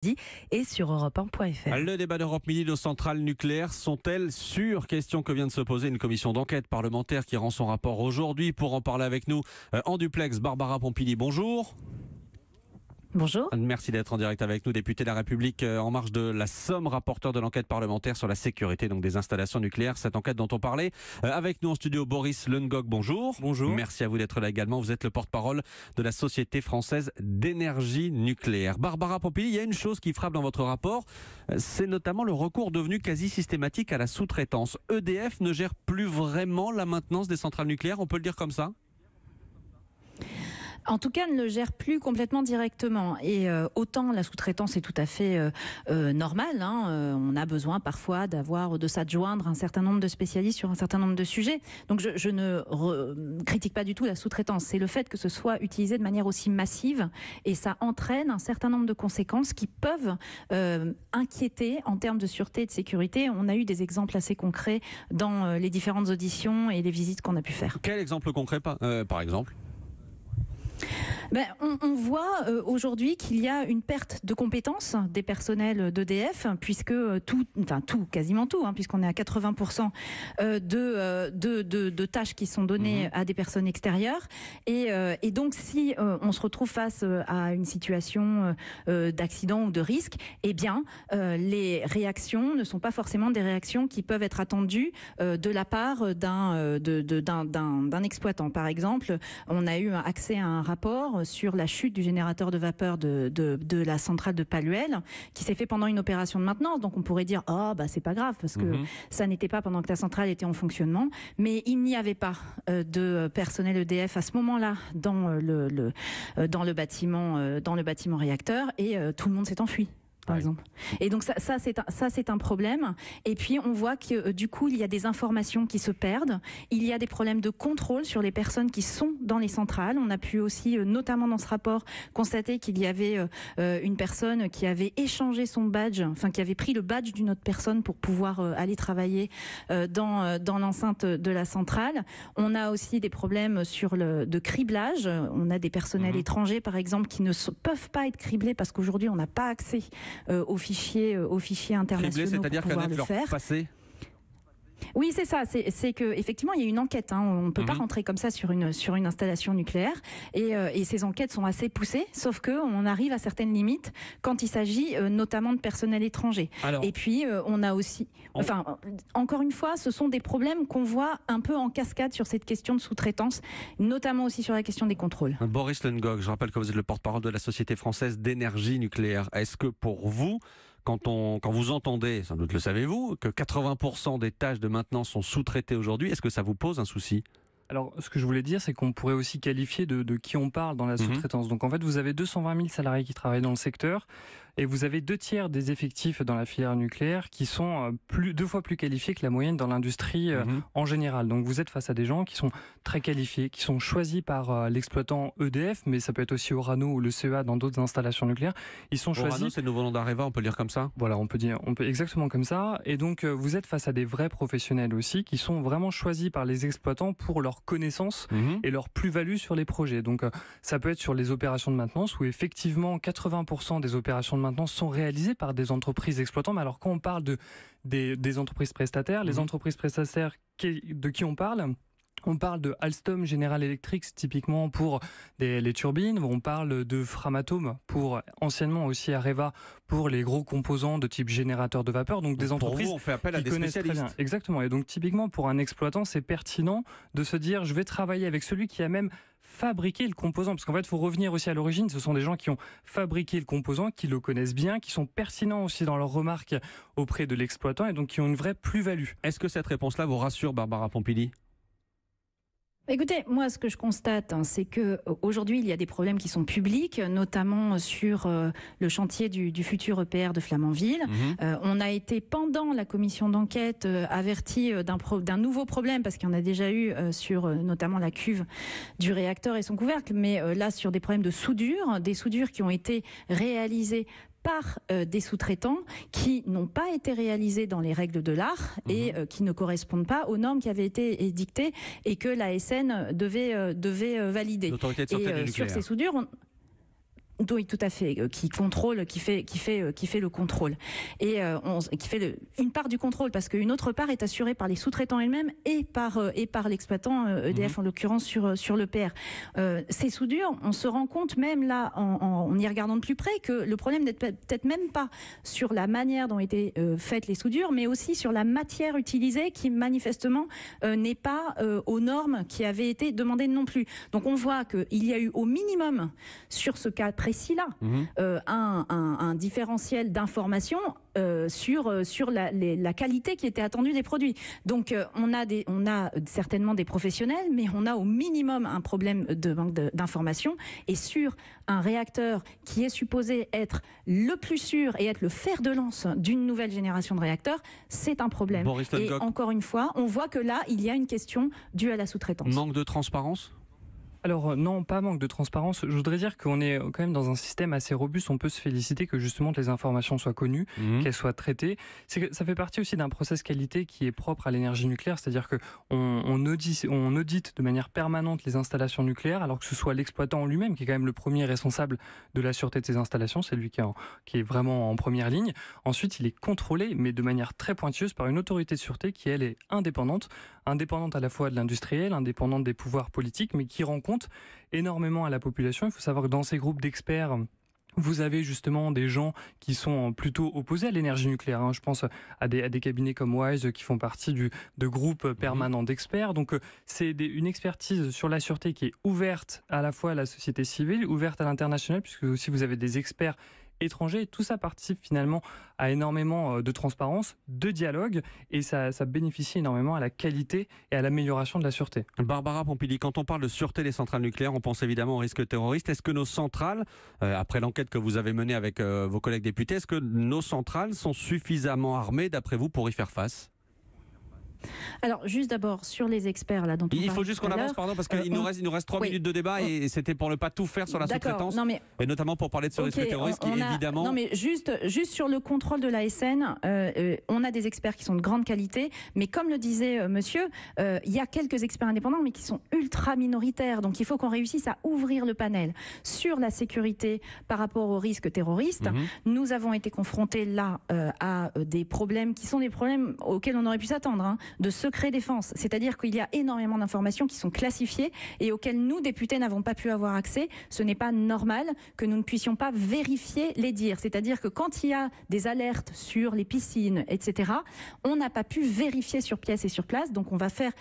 et sur europe1.fr. Le débat d'Europe Midi, nos centrales nucléaires sont-elles sûres? Question que vient de se poser une commission d'enquête parlementaire qui rend son rapport aujourd'hui. Pour en parler avec nous en duplex, Barbara Pompili, bonjour. Bonjour. Merci d'être en direct avec nous, député de la République En Marche de la Somme, rapporteur de l'enquête parlementaire sur la sécurité donc des installations nucléaires, cette enquête dont on parlait. Avec nous en studio, Boris Lungog, bonjour. Bonjour. Merci à vous d'être là également. Vous êtes le porte-parole de la Société française d'énergie nucléaire. Barbara Pompili, il y a une chose qui frappe dans votre rapport, c'est notamment le recours devenu quasi systématique à la sous-traitance. EDF ne gère plus vraiment la maintenance des centrales nucléaires, on peut le dire comme ça ? En tout cas, ne le gère plus complètement directement. Et autant la sous-traitance est tout à fait normale. On a besoin parfois de s'adjoindre un certain nombre de spécialistes sur un certain nombre de sujets. Donc je ne critique pas du tout la sous-traitance. C'est le fait que ce soit utilisé de manière aussi massive et ça entraîne un certain nombre de conséquences qui peuvent inquiéter en termes de sûreté et de sécurité. On a eu des exemples assez concrets dans les différentes auditions et les visites qu'on a pu faire. Quel exemple concret par exemple ? On voit aujourd'hui qu'il y a une perte de compétences des personnels d'EDF, puisque quasiment tout, puisqu'on est à 80% de tâches qui sont données à des personnes extérieures. Et donc, si on se retrouve face à une situation d'accident ou de risque, eh bien, les réactions ne sont pas forcément des réactions qui peuvent être attendues de la part d'un exploitant. Par exemple, on a eu accès à un rapport sur la chute du générateur de vapeur de la centrale de Paluel qui s'est fait pendant une opération de maintenance. Donc on pourrait dire c'est pas grave parce que ça n'était pas pendant que la centrale était en fonctionnement, mais il n'y avait pas de personnel EDF à ce moment-là dans le bâtiment réacteur et tout le monde s'est enfui. Par exemple. Et donc ça c'est un problème. Et puis on voit que du coup il y a des informations qui se perdent. Il y a des problèmes de contrôle sur les personnes qui sont dans les centrales. On a pu aussi, notamment dans ce rapport, constater qu'il y avait une personne qui avait échangé son badge, qui avait pris le badge d'une autre personne pour pouvoir aller travailler dans l'enceinte de la centrale. On a aussi des problèmes de criblage. On a des personnels étrangers, par exemple, qui ne peuvent pas être criblés parce qu'aujourd'hui on n'a pas accès aux fichiers internationaux. Criblé, c'est-à-dire pour pouvoir le faire. Oui, c'est ça. C'est que effectivement, il y a une enquête. On ne peut pas rentrer comme ça sur une installation nucléaire. Et ces enquêtes sont assez poussées, sauf que on arrive à certaines limites quand il s'agit notamment de personnel étranger. Alors, et puis on a aussi, encore une fois, ce sont des problèmes qu'on voit un peu en cascade sur cette question de sous-traitance, notamment aussi sur la question des contrôles. Boris Lungog, je rappelle que vous êtes le porte-parole de la Société française d'énergie nucléaire. Est-ce que pour vous, quand vous entendez, sans doute le savez-vous, que 80% des tâches de maintenance sont sous-traitées aujourd'hui, est-ce que ça vous pose un souci ? Alors, ce que je voulais dire, c'est qu'on pourrait aussi qualifier de qui on parle dans la sous-traitance. Donc, en fait, vous avez 220 000 salariés qui travaillent dans le secteur et vous avez 2/3 des effectifs dans la filière nucléaire qui sont 2 fois plus qualifiés que la moyenne dans l'industrie en général. Donc, vous êtes face à des gens qui sont très qualifiés, qui sont choisis par l'exploitant EDF, mais ça peut être aussi Orano ou le CEA dans d'autres installations nucléaires. Ils sont choisis. Orano, c'est le nouveau nom d'Areva, on peut le dire comme ça ? Voilà, on peut exactement comme ça. Et donc, vous êtes face à des vrais professionnels aussi qui sont vraiment choisis par les exploitants pour leur connaissances et leur plus-value sur les projets. Donc ça peut être sur les opérations de maintenance où effectivement 80% des opérations de maintenance sont réalisées par des entreprises exploitantes. Mais alors quand on parle des entreprises prestataires, les entreprises prestataires de qui on parle de Alstom General Electric typiquement pour les turbines, on parle de Framatome pour anciennement aussi Areva pour les gros composants de type générateur de vapeur, donc des entreprises pour vous, on fait appel à des spécialistes. Exactement, et donc typiquement pour un exploitant c'est pertinent de se dire je vais travailler avec celui qui a même fabriqué le composant, parce qu'en fait il faut revenir aussi à l'origine, ce sont des gens qui ont fabriqué le composant, qui le connaissent bien, qui sont pertinents aussi dans leurs remarques auprès de l'exploitant et donc qui ont une vraie plus-value. Est-ce que cette réponse-là vous rassure, Barbara Pompili ? Écoutez, moi, ce que je constate, c'est que aujourd'hui, il y a des problèmes qui sont publics, notamment sur le chantier du futur EPR de Flamanville. On a été, pendant la commission d'enquête, averti d'un nouveau problème, parce qu'il y en a déjà eu sur notamment la cuve du réacteur et son couvercle, mais là, sur des problèmes de soudure, des soudures qui ont été réalisées par des sous-traitants qui n'ont pas été réalisés dans les règles de l'art et qui ne correspondent pas aux normes qui avaient été édictées et que l'ASN devait valider. L'autorité de sûreté du nucléaire. Sur ces soudures, Oui, tout à fait. Qui contrôle, qui fait le contrôle et qui fait une part du contrôle, parce qu'une autre part est assurée par les sous-traitants elles-mêmes et par l'exploitant EDF en l'occurrence sur l'EPR. Ces soudures, on se rend compte même là en y regardant de plus près que le problème n'est peut-être même pas sur la manière dont étaient faites les soudures, mais aussi sur la matière utilisée qui manifestement n'est pas aux normes qui avaient été demandées non plus. Donc on voit qu'il y a eu au minimum sur ce cas précis-là un différentiel d'information sur la qualité qui était attendue des produits. Donc on a certainement des professionnels, mais on a au minimum un problème de manque d'information. Et sur un réacteur qui est supposé être le plus sûr et être le fer de lance d'une nouvelle génération de réacteurs, c'est un problème. Et encore une fois, on voit que là, il y a une question due à la sous-traitance. Manque de transparence ? Alors non, pas manque de transparence. Je voudrais dire qu'on est quand même dans un système assez robuste. On peut se féliciter que justement les informations soient connues, qu'elles soient traitées. Ça fait partie aussi d'un process qualité qui est propre à l'énergie nucléaire, c'est-à-dire que on audite de manière permanente les installations nucléaires, alors que ce soit l'exploitant lui-même qui est quand même le premier responsable de la sûreté de ces installations, c'est lui qui est vraiment en première ligne. Ensuite, il est contrôlé, mais de manière très pointilleuse, par une autorité de sûreté qui, elle, est indépendante à la fois de l'industriel, indépendante des pouvoirs politiques, mais qui rend compte énormément à la population. Il faut savoir que dans ces groupes d'experts, vous avez justement des gens qui sont plutôt opposés à l'énergie nucléaire. Je pense à des cabinets comme Wise qui font partie de groupes permanents d'experts. Donc c'est une expertise sur la sûreté qui est ouverte à la fois à la société civile, ouverte à l'international, puisque aussi vous avez des experts étrangers. Tout ça participe finalement à énormément de transparence, de dialogue, et ça bénéficie énormément à la qualité et à l'amélioration de la sûreté. Barbara Pompili, quand on parle de sûreté des centrales nucléaires, on pense évidemment au risque terroriste. Est-ce que nos centrales, après l'enquête que vous avez menée avec vos collègues députés, est-ce que nos centrales sont suffisamment armées, d'après vous, pour y faire face ? Alors, juste d'abord, sur les experts là, dont on il faut juste qu'on avance, pardon, parce qu'il nous reste 3 minutes de débat et c'était pour ne pas tout faire sur la sous-traitance, et notamment pour parler de ce risque terroriste qui, évidemment... Non, mais juste sur le contrôle de l'ASN, on a des experts qui sont de grande qualité, mais comme le disait monsieur, il y a quelques experts indépendants, mais qui sont ultra minoritaires, donc il faut qu'on réussisse à ouvrir le panel. Sur la sécurité par rapport au risque terroriste, nous avons été confrontés là à des problèmes qui sont des problèmes auxquels on aurait pu s'attendre, de secret défense, c'est-à-dire qu'il y a énormément d'informations qui sont classifiées et auxquelles nous, députés, n'avons pas pu avoir accès. Ce n'est pas normal que nous ne puissions pas vérifier les dires, c'est-à-dire que quand il y a des alertes sur les piscines, etc., on n'a pas pu vérifier sur pièce et sur place, donc on va faire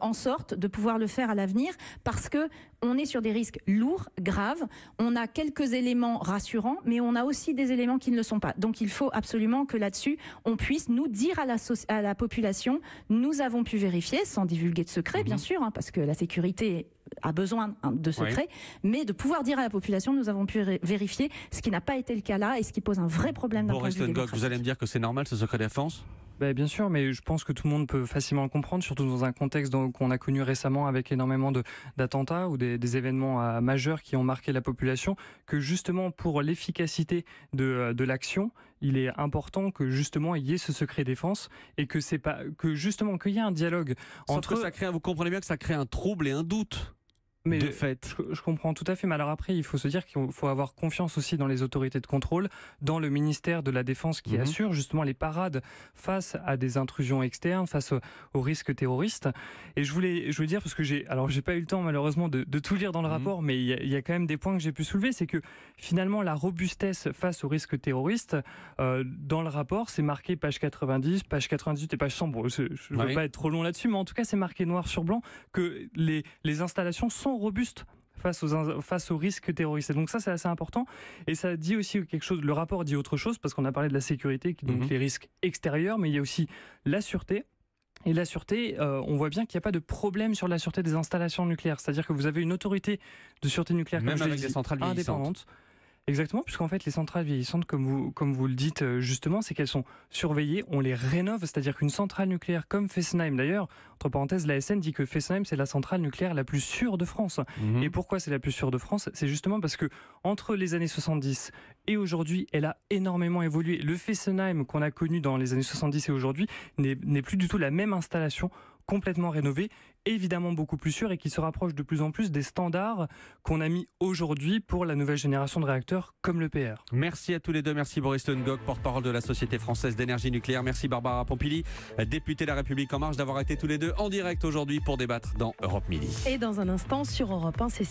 en sorte de pouvoir le faire à l'avenir, parce que on est sur des risques lourds, graves, on a quelques éléments rassurants, mais on a aussi des éléments qui ne le sont pas. Donc il faut absolument que là-dessus, on puisse nous dire à la population, nous avons pu vérifier, sans divulguer de secret, bien sûr, parce que la sécurité a besoin de secret, mais de pouvoir dire à la population, nous avons pu vérifier, ce qui n'a pas été le cas là, et ce qui pose un vrai problème d'un point de vue démocratique. Vous allez me dire que c'est normal, ce secret défense ? Bien sûr, mais je pense que tout le monde peut facilement le comprendre, surtout dans un contexte qu'on a connu récemment avec énormément d'attentats ou des événements majeurs qui ont marqué la population, que justement pour l'efficacité de l'action, il est important que justement il y ait ce secret défense et que c'est pas que justement qu'il y ait un dialogue entre. Sauf que vous comprenez bien que ça crée un trouble et un doute. Mais de fait. Je comprends tout à fait, mais alors après, il faut se dire qu'il faut avoir confiance aussi dans les autorités de contrôle, dans le ministère de la Défense qui assure justement les parades face à des intrusions externes, face aux risques terroristes. Et je voulais dire, parce que j'ai pas eu le temps malheureusement de tout lire dans le rapport, mais il y a quand même des points que j'ai pu soulever, c'est que finalement la robustesse face aux risques terroristes, dans le rapport, c'est marqué page 90, page 98 et page 100. Bon, je ne veux pas être trop long là-dessus, mais en tout cas, c'est marqué noir sur blanc que les installations sont robustes face aux risques terroristes. Et donc ça, c'est assez important. Et ça dit aussi quelque chose, le rapport dit autre chose, parce qu'on a parlé de la sécurité, donc les risques extérieurs, mais il y a aussi la sûreté. Et la sûreté, on voit bien qu'il n'y a pas de problème sur la sûreté des installations nucléaires. C'est-à-dire que vous avez une autorité de sûreté nucléaire, même avec des centrales indépendantes. Exactement, puisqu'en fait les centrales vieillissantes, comme vous le dites justement, c'est qu'elles sont surveillées, on les rénove, c'est-à-dire qu'une centrale nucléaire comme Fessenheim, d'ailleurs, entre parenthèses, l'ASN dit que Fessenheim c'est la centrale nucléaire la plus sûre de France. Et pourquoi c'est la plus sûre de France ? C'est justement parce que entre les années 70 et aujourd'hui, elle a énormément évolué. Le Fessenheim qu'on a connu dans les années 70 et aujourd'hui n'est plus du tout la même installation complètement rénové, évidemment beaucoup plus sûr et qui se rapproche de plus en plus des standards qu'on a mis aujourd'hui pour la nouvelle génération de réacteurs comme l'EPR. Merci à tous les deux. Merci Boris Lungok, porte-parole de la Société française d'énergie nucléaire. Merci Barbara Pompili, députée de La République En Marche, d'avoir été tous les deux en direct aujourd'hui pour débattre dans Europe Midi. Et dans un instant sur Europe 1, c'est